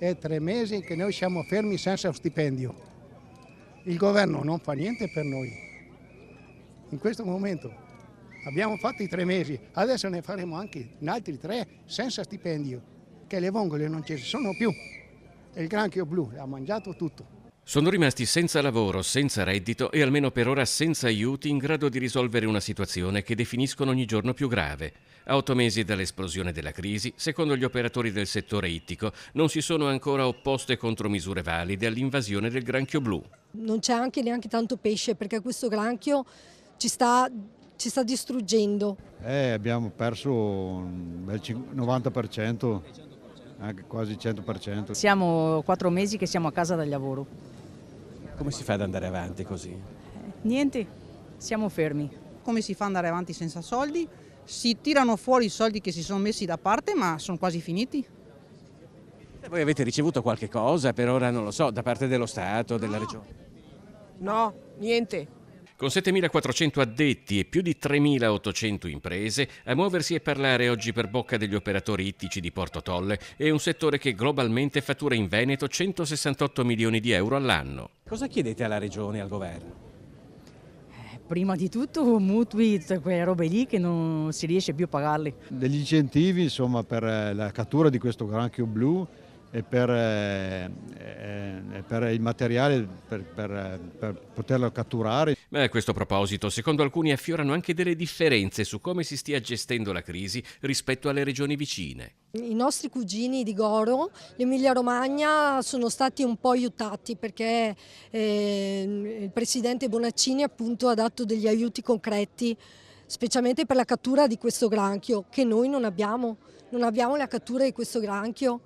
è 3 mesi che noi siamo fermi senza stipendio. Il governo non fa niente per noi. In questo momento abbiamo fatto i 3 mesi, adesso ne faremo anche in altri 3 senza stipendio, che le vongole non ci sono più. E il granchio blu ha mangiato tutto. Sono rimasti senza lavoro, senza reddito e almeno per ora senza aiuti in grado di risolvere una situazione che definiscono ogni giorno più grave. A 8 mesi dall'esplosione della crisi, secondo gli operatori del settore ittico, non si sono ancora opposte contromisure valide all'invasione del granchio blu. Non c'è anche neanche tanto pesce perché questo granchio ci sta distruggendo. Abbiamo perso un bel 90%, anche quasi 100%. Siamo 4 mesi che siamo a casa dal lavoro. Come si fa ad andare avanti così? Niente, siamo fermi. Come si fa ad andare avanti senza soldi? Si tirano fuori i soldi che si sono messi da parte, ma sono quasi finiti. Voi avete ricevuto qualche cosa, per ora non lo so, da parte dello Stato, della Regione? No, niente. Con 7.400 addetti e più di 3.800 imprese, a muoversi e parlare oggi per bocca degli operatori ittici di Porto Tolle è un settore che globalmente fattura in Veneto 168 milioni di euro all'anno. Cosa chiedete alla Regione e al Governo? Prima di tutto mutui, quelle robe lì che non si riesce più a pagarli. Degli incentivi insomma, per la cattura di questo granchio blu e per il materiale per poterlo catturare. Ma a questo proposito, secondo alcuni affiorano anche delle differenze su come si stia gestendo la crisi rispetto alle regioni vicine. I nostri cugini di Goro, l'Emilia Romagna, sono stati un po' aiutati perché il presidente Bonaccini appunto ha dato degli aiuti concreti, specialmente per la cattura di questo granchio, che noi non abbiamo. Non abbiamo la cattura di questo granchio.